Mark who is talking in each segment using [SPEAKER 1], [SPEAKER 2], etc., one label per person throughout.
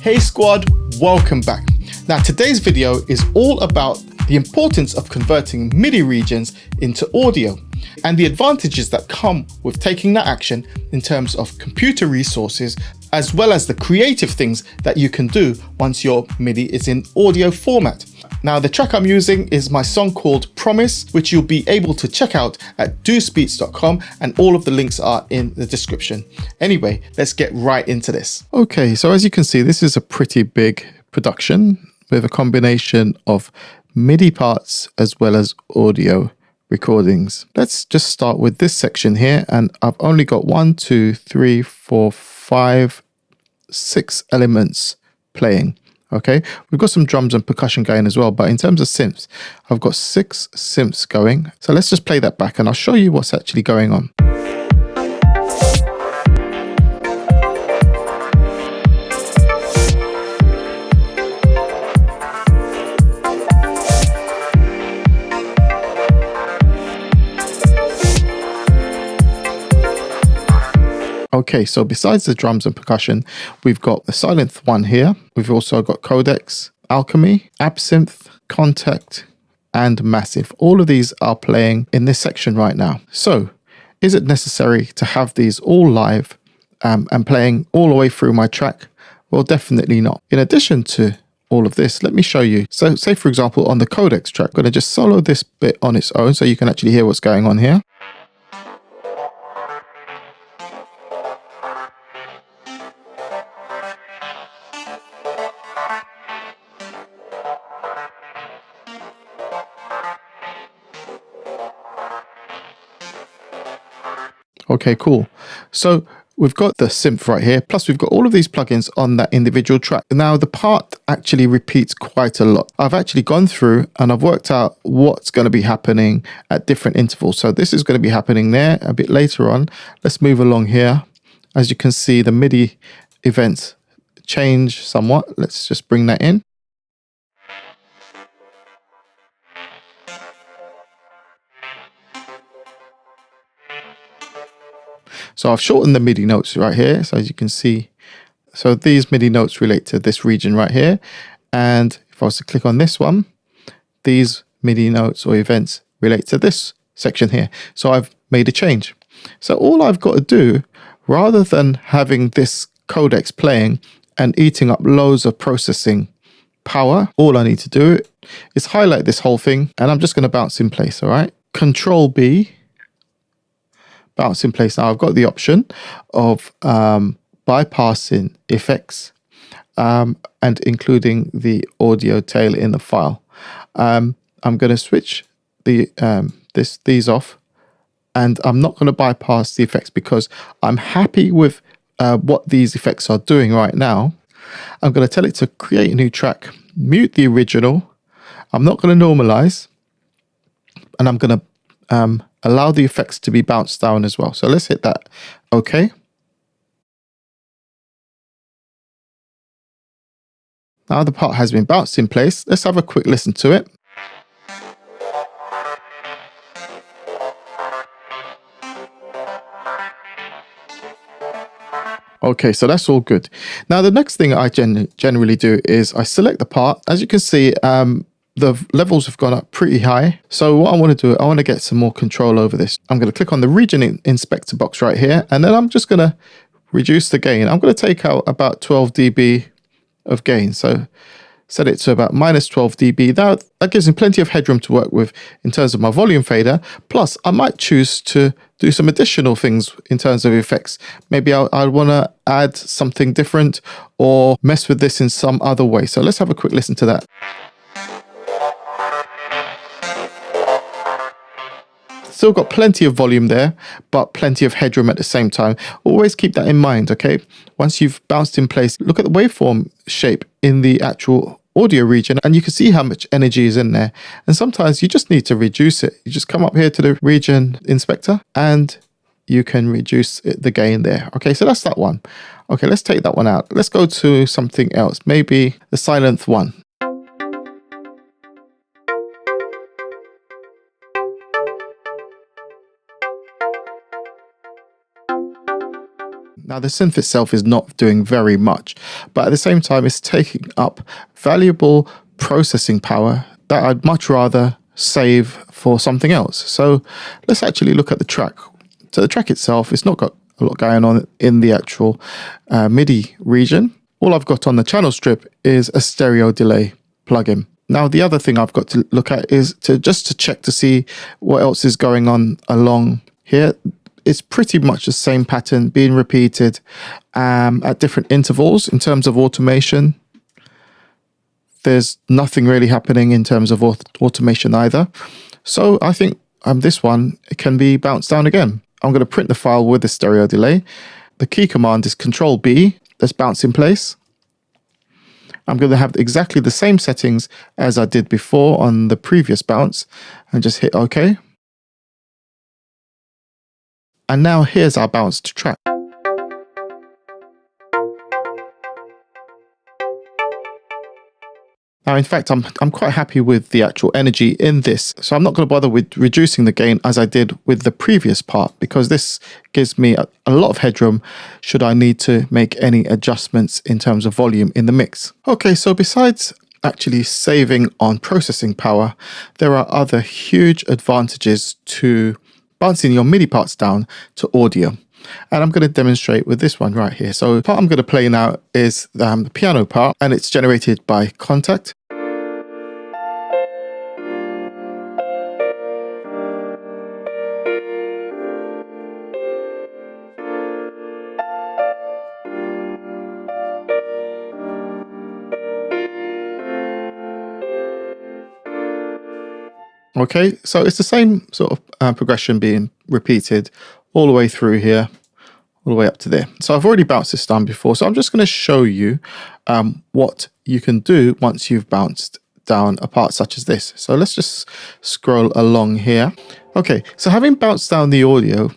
[SPEAKER 1] Hey squad, welcome back. Now today's video is all about the importance of converting MIDI regions into audio and the advantages that come with taking that action in terms of computer resources, as well as the creative things that you can do once your MIDI is in audio format. Now the track I'm using is my song called Promise, which you'll be able to check out at deucebeats.com, and all of the links are in the description. Anyway, let's get right into this. Okay, so as you can see, this is a pretty big production with a combination of MIDI parts as well as audio recordings. Let's just start with this section here, and I've only got 6 elements playing. Okay, we've got some drums and percussion going as well, but in terms of synths, I've got 6 synths going. So let's just play that back and I'll show you what's actually going on. Okay, so besides the drums and percussion, we've got the Synth one here. We've also got Codex, Alchemy, Absynth, Contact, and Massive. All of these are playing in this section right now. So, is it necessary to have these all live and playing all the way through my track? Well, definitely not. In addition to all of this, let me show you. So, say for example, on the Codex track, I'm going to just solo this bit on its own so you can actually hear what's going on here. Okay, cool. So we've got the synth right here, plus we've got all of these plugins on that individual track. Now the part actually repeats quite a lot. I've actually gone through and I've worked out what's going to be happening at different intervals. So this is going to be happening there a bit later on. Let's move along here. As you can see, the MIDI events change somewhat. Let's just bring that in. So I've shortened the MIDI notes right here. So as you can see, so these MIDI notes relate to this region right here. And if I was to click on this one, these MIDI notes or events relate to this section here. So I've made a change. So all I've got to do, rather than having this codex playing and eating up loads of processing power, all I need to do is highlight this whole thing, and I'm just going to bounce in place. All right, Control B. Bounce in place. Now I've got the option of bypassing effects and including the audio tail in the file. I'm going to switch the these off, and I'm not going to bypass the effects because I'm happy with what these effects are doing right now. I'm going to tell it to create a new track, mute the original. I'm not going to normalize, and I'm going to allow the effects to be bounced down as well. So let's hit that. Okay. Now the part has been bounced in place. Let's have a quick listen to it. Okay, so that's all good. Now the next thing I generally do is I select the part. As you can see, the levels have gone up pretty high. So what I want to do, I want to get some more control over this. I'm going to click on the region inspector box right here, and then I'm just going to reduce the gain. I'm going to take out about 12 dB of gain. So set it to about minus 12 dB. That gives me plenty of headroom to work with in terms of my volume fader. Plus, I might choose to do some additional things in terms of effects. Maybe I want to add something different or mess with this in some other way. So let's have a quick listen to that. Still got plenty of volume there, but plenty of headroom at the same time. Always keep that in mind, okay? Once you've bounced in place, look at the waveform shape in the actual audio region, and you can see how much energy is in there. And sometimes you just need to reduce it. You just come up here to the region inspector, and you can reduce the gain there. Okay, so that's that one. Okay, let's take that one out. Let's go to something else, maybe the Synth one. Now the synth itself is not doing very much, but at the same time it's taking up valuable processing power that I'd much rather save for something else. So let's actually look at the track. So the track itself, it's not got a lot going on in the actual MIDI region. All I've got on the channel strip is a stereo delay plugin. Now the other thing I've got to look at is to check to see what else is going on along here. It's pretty much the same pattern being repeated at different intervals in terms of automation. There's nothing really happening in terms of automation either. So I think this one can be bounced down again. I'm going to print the file with the stereo delay. The key command is Control B. Let's bounce in place. I'm going to have exactly the same settings as I did before on the previous bounce and just hit OK. And now here's our bounced track. Now, in fact, I'm quite happy with the actual energy in this. So I'm not going to bother with reducing the gain as I did with the previous part, because this gives me a lot of headroom should I need to make any adjustments in terms of volume in the mix. Okay, so besides actually saving on processing power, there are other huge advantages to bouncing your MIDI parts down to audio. And I'm going to demonstrate with this one right here. So the part I'm going to play now is the piano part, and it's generated by Contact. Okay, so it's the same sort of progression being repeated all the way through here, all the way up to there. So I've already bounced this down before, so I'm just going to show you what you can do once you've bounced down a part such as this. So let's just scroll along here. Okay, so having bounced down the audio,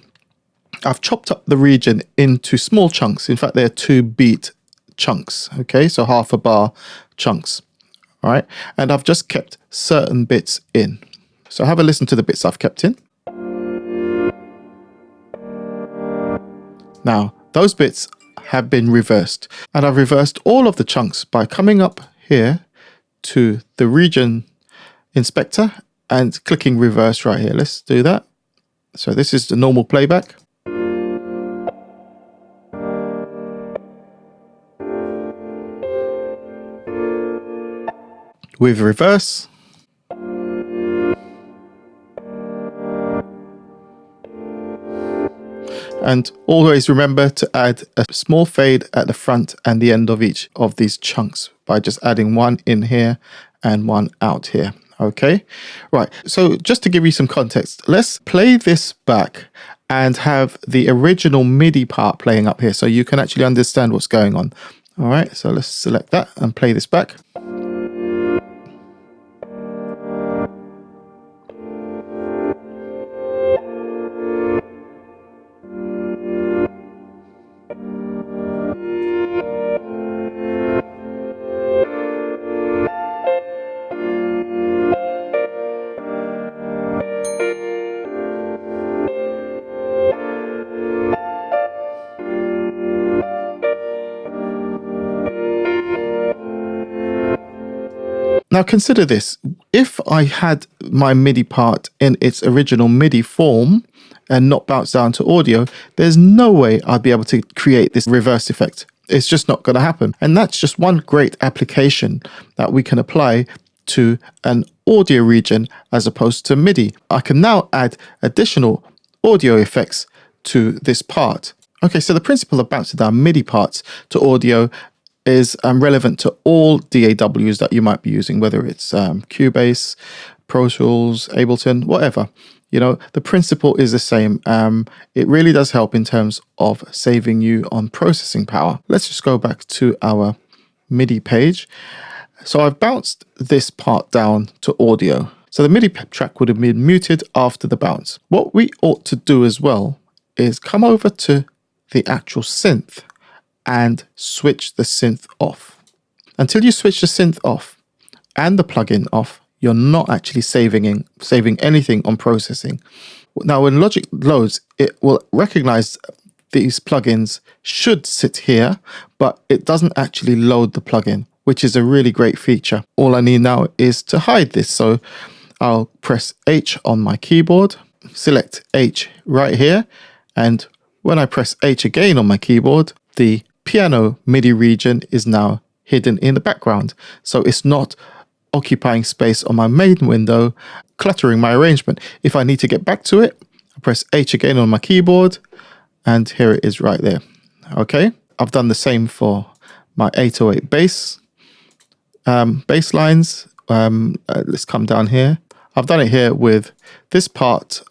[SPEAKER 1] I've chopped up the region into small chunks. In fact, they're 2-beat chunks. Okay, so half a bar chunks. All right, and I've just kept certain bits in. So have a listen to the bits I've kept in. Now, those bits have been reversed, and I've reversed all of the chunks by coming up here to the region inspector and clicking reverse right here. Let's do that. So this is the normal playback. With reverse. And always remember to add a small fade at the front and the end of each of these chunks by just adding one in here and one out here. Okay, right. So just to give you some context, let's play this back and have the original MIDI part playing up here so you can actually understand what's going on. All right, so let's select that and play this back. Now consider this, if I had my MIDI part in its original MIDI form and not bounce down to audio, there's no way I'd be able to create this reverse effect. It's just not going to happen. And that's just one great application that we can apply to an audio region as opposed to MIDI. I can now add additional audio effects to this part. Okay, so the principle of bouncing down MIDI parts to audio is relevant to all DAWs that you might be using, whether it's Cubase, Pro Tools, Ableton, whatever. You know, the principle is the same. It really does help in terms of saving you on processing power. Let's just go back to our MIDI page. So I've bounced this part down to audio. So the MIDI track would have been muted after the bounce. What we ought to do as well is come over to the actual synth and switch the synth off. Until you switch the synth off and the plugin off, you're not actually saving anything on processing. Now, when Logic loads, it will recognize these plugins should sit here, but it doesn't actually load the plugin, which is a really great feature. All I need now is to hide this. So I'll press H on my keyboard, select H right here. And when I press H again on my keyboard, the piano MIDI region is now hidden in the background. So it's not occupying space on my main window, cluttering my arrangement. If I need to get back to it, I press H again on my keyboard, and here it is right there. Okay, I've done the same for my 808 bass lines. Let's come down here. I've done it here with this part,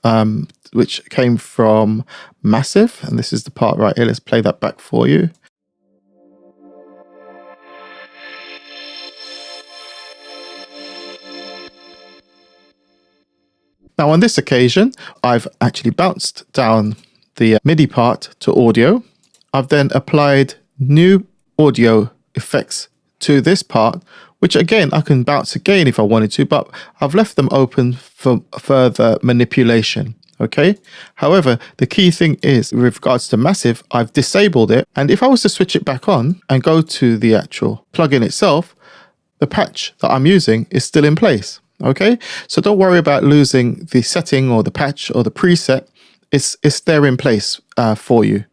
[SPEAKER 1] which came from Massive, and this is the part right here. Let's play that back for you. Now on this occasion, I've actually bounced down the MIDI part to audio. I've then applied new audio effects to this part, which again, I can bounce again if I wanted to, but I've left them open for further manipulation. Okay. However, the key thing is with regards to Massive, I've disabled it. And if I was to switch it back on and go to the actual plugin itself, the patch that I'm using is still in place. Okay, so don't worry about losing the setting or the patch or the preset. It's there in place for you.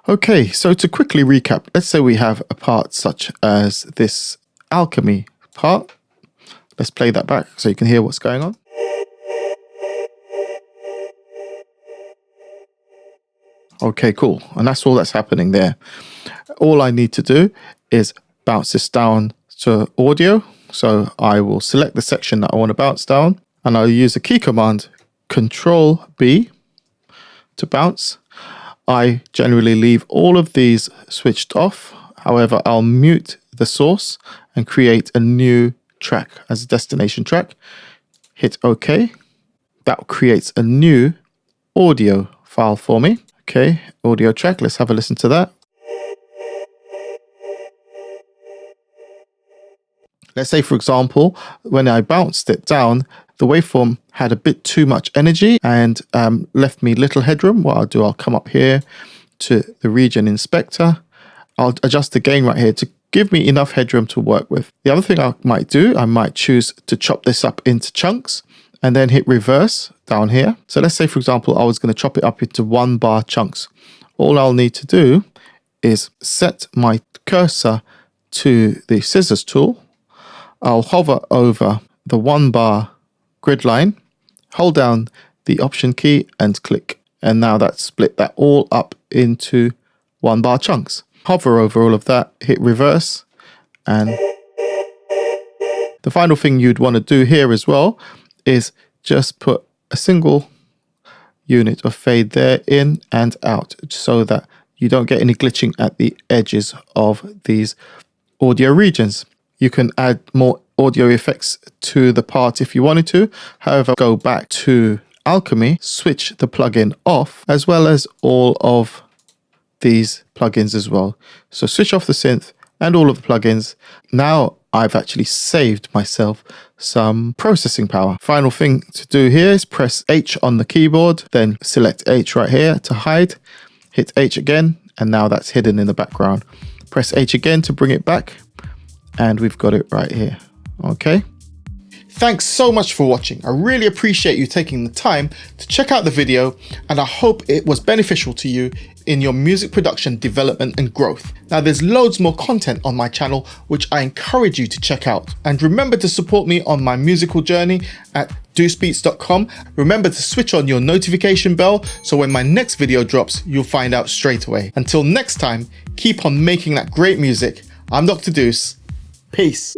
[SPEAKER 1] Okay, so to quickly recap, let's say we have a part such as this alchemy part. Let's play that back so you can hear what's going on. Okay, cool. And that's all that's happening there. All I need to do is bounce this down to audio. So I will select the section that I want to bounce down, and I'll use the key command Control B to bounce. I generally leave all of these switched off. However, I'll mute the source and create a new track as a destination track. Hit OK. That creates a new audio file for me. Okay, audio track. Let's have a listen to that. Let's say, for example, when I bounced it down, the waveform had a bit too much energy and left me little headroom. What I'll do, I'll come up here to the region inspector. I'll adjust the gain right here to give me enough headroom to work with. The other thing I might do, I might choose to chop this up into chunks and then hit reverse down here. So let's say, for example, I was going to chop it up into 1 bar chunks. All I'll need to do is set my cursor to the scissors tool. I'll hover over the 1 bar grid line, hold down the option key and click. And now that's split that all up into 1 bar chunks. Hover over all of that, hit reverse. And the final thing you'd want to do here as well is just put a single unit of fade there in and out so that you don't get any glitching at the edges of these audio regions. You can add more audio effects to the part if you wanted to. However, go back to Alchemy, switch the plugin off, as well as all of these plugins as well. So switch off the synth and all of the plugins. Now I've actually saved myself some processing power. Final thing to do here is press H on the keyboard, then select H right here to hide, hit H again, and now that's hidden in the background. Press H again to bring it back. And we've got it right here. Okay. Thanks so much for watching. I really appreciate you taking the time to check out the video, and I hope it was beneficial to you in your music production development and growth. Now there's loads more content on my channel, which I encourage you to check out. And remember to support me on my musical journey at deucebeats.com. Remember to switch on your notification bell so when my next video drops, you'll find out straight away. Until next time, keep on making that great music. I'm Dr. Deuce. Peace.